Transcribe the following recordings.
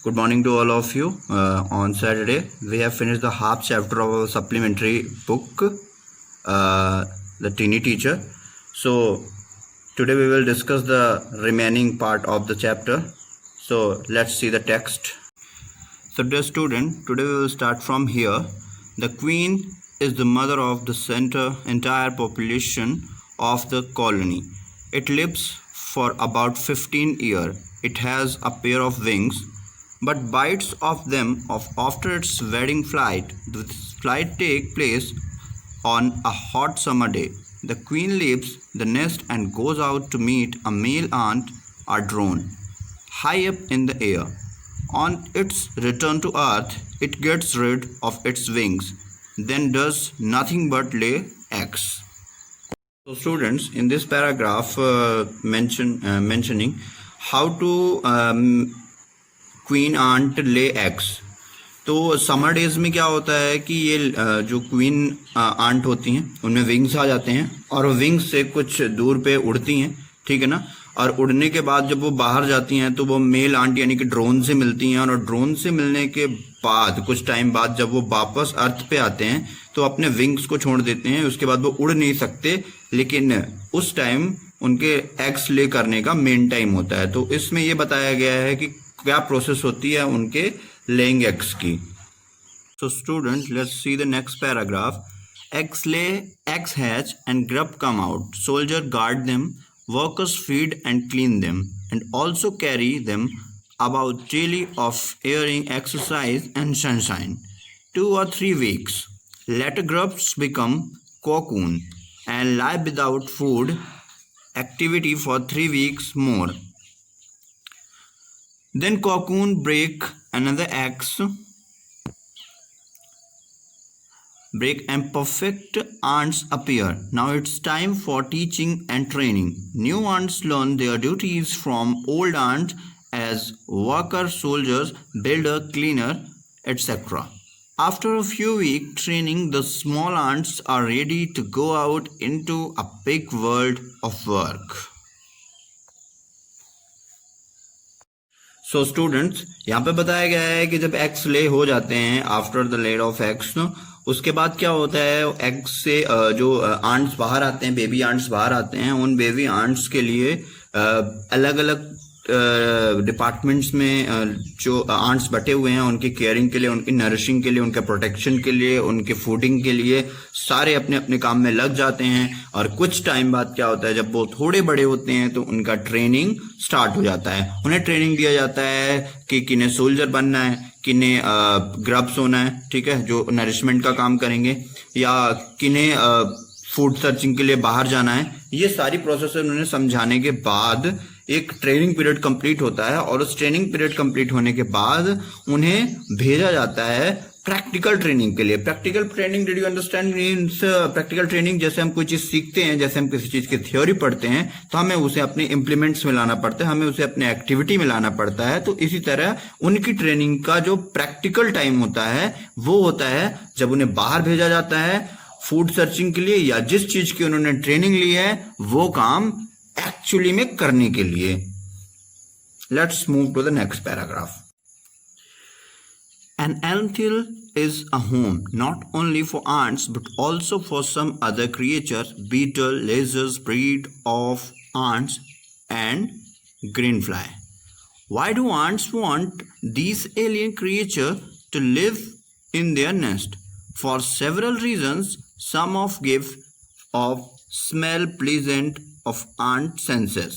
Good morning to all of you. On Saturday, we have finished the half chapter of our supplementary book, The Teeny Teacher. So, today we will discuss the remaining part of the chapter. So, let's see the text. So, dear student, today we will start from here. The queen is the mother of the entire population of the colony. It lives for about 15 years. It has a pair of wings, but bites of them after its wedding flight. The flight takes place on a hot summer day. The queen leaves the nest and goes out to meet a male ant, a drone, high up in the air. On its return to earth, it gets rid of its wings, then does nothing but lay eggs. So students, in this paragraph mentioning how to queen ant lay eggs. तो summer days में क्या होता है कि ये जो queen aunt होती हैं उनमें विंग्स आ जाते हैं और विंग्स से कुछ दूर पे उड़ती हैं, ठीक है ना. और उड़ने के बाद जब वो बाहर जाती हैं तो वो मेल आंट यानी कि ड्रोन से मिलती हैं, और ड्रोन से मिलने के बाद कुछ टाइम बाद जब वो वापस अर्थ पे आते हैं तो अपने विंग्स को छोड़ देते हैं. उसके बाद वो उड़ नहीं सकते, लेकिन उस टाइम उनके एग्स ले करने का मेन टाइम होता है. तो इसमें ये बताया गया है कि क्या प्रोसेस होती है उनके लेइंग एग्स की. So student, let's see the next paragraph. Eggs ले, eggs hatch and grub come out. Soldier guard them, workers feed and clean them and also carry them about daily of airing, exercise and sunshine. 2 or 3 weeks. Later grubs become cocoon and lie without food activity for 3 weeks more. Then cocoon break another eggs, break and perfect ants appear. Now it's time for teaching and training. New ants learn their duties from old ants as worker, soldiers, builder, cleaner, etc. After a few weeks training, the small ants are ready to go out into a big world of work. So students, यहाँ पे बताया गया है कि जब eggs ले हो जाते हैं after the laid off eggs, उसके बाद क्या होता है, एग्स से जो आंट्स बाहर आते हैं, बेबी आंट्स बाहर आते हैं, उन बेबी आंट्स के लिए अलग अलग डिपार्टमेंट्स में जो आंट्स बटे हुए हैं उनकी केयरिंग के लिए, उनकी नरिशिंग के लिए, उनके प्रोटेक्शन के लिए, उनके फूडिंग के लिए सारे अपने अपने काम में लग जाते हैं. और कुछ टाइम बाद क्या होता है, जब वो थोड़े बड़े होते हैं तो उनका ट्रेनिंग स्टार्ट हो जाता है. उन्हें ट्रेनिंग दिया जाता है कि किन्हें सोल्जर बनना है, किन्हें ग्रब्स होना है, ठीक है, जो नरिशमेंट का काम करेंगे, या किन्हें फूड सर्चिंग के लिए बाहर जाना है. ये सारी प्रोसेस उन्होंने समझाने के बाद एक ट्रेनिंग पीरियड कंप्लीट होता है, और उस ट्रेनिंग पीरियड कंप्लीट होने के बाद उन्हें भेजा जाता है प्रैक्टिकल ट्रेनिंग के लिए. Practical training, did you understand means practical training? जैसे हम कोई चीज सीखते हैं, जैसे हम किसी चीज की थ्योरी पढ़ते हैं तो हमें उसे अपने इम्प्लीमेंट्स में लाना पड़ता है, हमें उसे अपने एक्टिविटी में लाना पड़ता है. तो इसी तरह उनकी ट्रेनिंग का जो प्रैक्टिकल टाइम होता है वो होता है जब उन्हें बाहर भेजा जाता है फूड सर्चिंग के लिए, या जिस चीज की उन्होंने ट्रेनिंग ली है वो काम एक्चुअली में करने के लिए. Let's move to the next paragraph. An anthill is a home not only for ants but also for some other creatures. Beetle, lizards breed of ants and greenfly. Why do ants want these alien creatures to live in their nest? For several reasons. Some of give of smell pleasant of ant senses.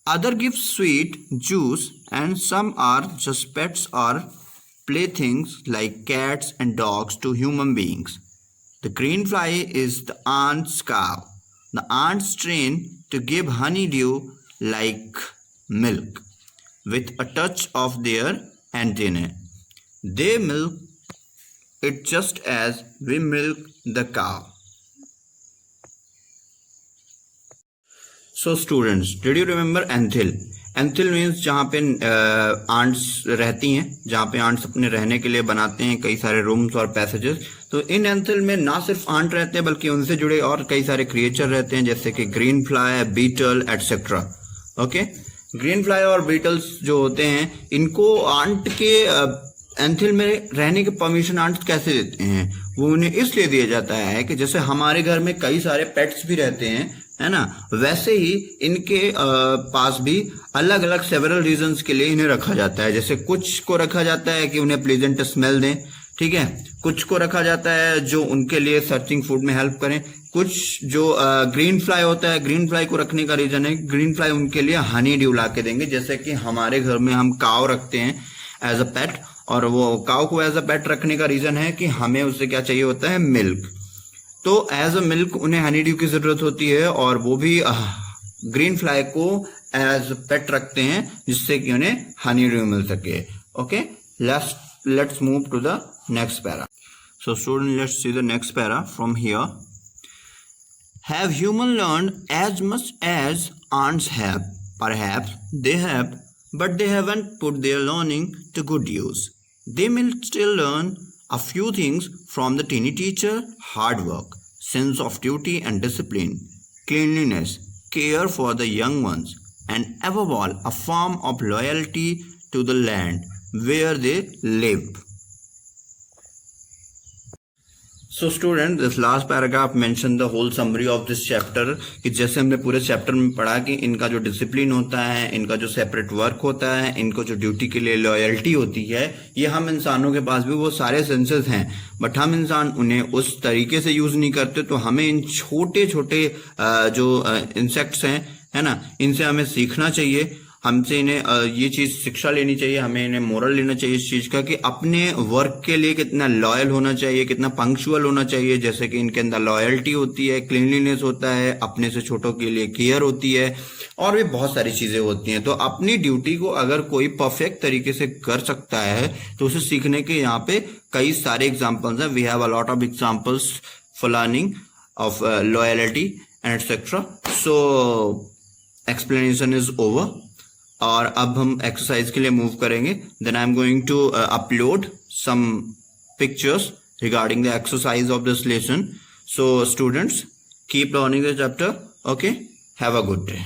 Other give sweet juice, and some are just pets or playthings like cats and dogs to human beings. The greenfly is the ant's cow. The ants train to give honeydew like milk with a touch of their antennae. They milk it just as we milk the cow. So students, did you remember anthill? Anthill means जहाँ पे ants रहती हैं, जहाँ पे ants अपने रहने के लिए बनाते हैं कई सारे रूम्स और पैसेजेस. तो इन एंथिल में ना सिर्फ आंट रहते हैं बल्कि उनसे जुड़े और कई सारे क्रिएचर रहते हैं, जैसे कि green fly, beetle etcetera. Okay, green fly और बीटल्स जो होते हैं इनको आंट के एंथिल में रहने की परमिशन आंट कैसे देते हैं? वो उन्हें इसलिए दिया जाता है कि जैसे हमारे घर में कई सारे पेट्स भी रहते हैं, है ना, वैसे ही इनके पास भी अलग अलग सेवरल रीजंस के लिए इन्हें रखा जाता है। जैसे कुछ को रखा जाता है कि उन्हें प्लेजेंट स्मेल दें, ठीक है, कुछ को रखा जाता है जो उनके लिए सर्चिंग फूड में हेल्प करें, कुछ जो ग्रीन फ्लाई होता है, ग्रीन फ्लाई को रखने का रीजन है ग्रीन फ्लाई उनके लिए हनी ड्यू ला के देंगे। जैसे कि हमारे घर में हम काव रखते हैं एज अ पेट, और वो काव को एज अ पेट रखने का रीजन है कि हमें उससे क्या चाहिए होता है, मिल्क। तो एज अ मिल्क उन्हें हनी ड्यू की जरूरत होती है, और वो भी ग्रीन फ्लाई को एज पेट रखते हैं जिससे कि उन्हें हनी ड्यू मिल सके। Okay, let's move to the next para. So student, let's see the next para from here. Have human learned as much as ants have? Perhaps they have, but they haven't put their learning to good use. They may still learn a few things from the teeny teacher: hard work, sense of duty and discipline, cleanliness, care for the young ones, and above all, a form of loyalty to the land where they live. So student, this last paragraph mention the whole summary of this chapter, कि जैसे हमने पूरे chapter में पढ़ा कि इनका जो discipline होता है, इनका जो सेपरेट वर्क होता है, इनको जो ड्यूटी के लिए लॉयल्टी होती है, ये हम इंसानों के पास भी वो सारे सेंसेस हैं, बट हम इंसान उन्हें उस तरीके से यूज नहीं करते। तो हमें इन छोटे छोटे जो इंसेक्ट्स हैं, है ना, इनसे हमें सीखना चाहिए, हमसे इन्हें ये चीज शिक्षा लेनी चाहिए, हमें इन्हें मोरल लेना चाहिए इस चीज का कि अपने वर्क के लिए कितना लॉयल होना चाहिए, कितना पंक्चुअल होना चाहिए। जैसे कि इनके अंदर लॉयल्टी होती है, क्लीनलीनेस होता है, अपने से छोटों के लिए केयर होती है, और भी बहुत सारी चीजें होती हैं। तो अपनी ड्यूटी को अगर कोई परफेक्ट तरीके से कर सकता है तो उसे सीखने के यहाँ पे कई सारे एग्जाम्पल्स हैं। We have a lot of examples for learning of loyalty and etcetera. So explanation is over, और अब हम एक्सरसाइज के लिए मूव करेंगे। Then I am going to upload some pictures regarding the exercise of this lesson. So students, keep learning the chapter. Okay, have a good day.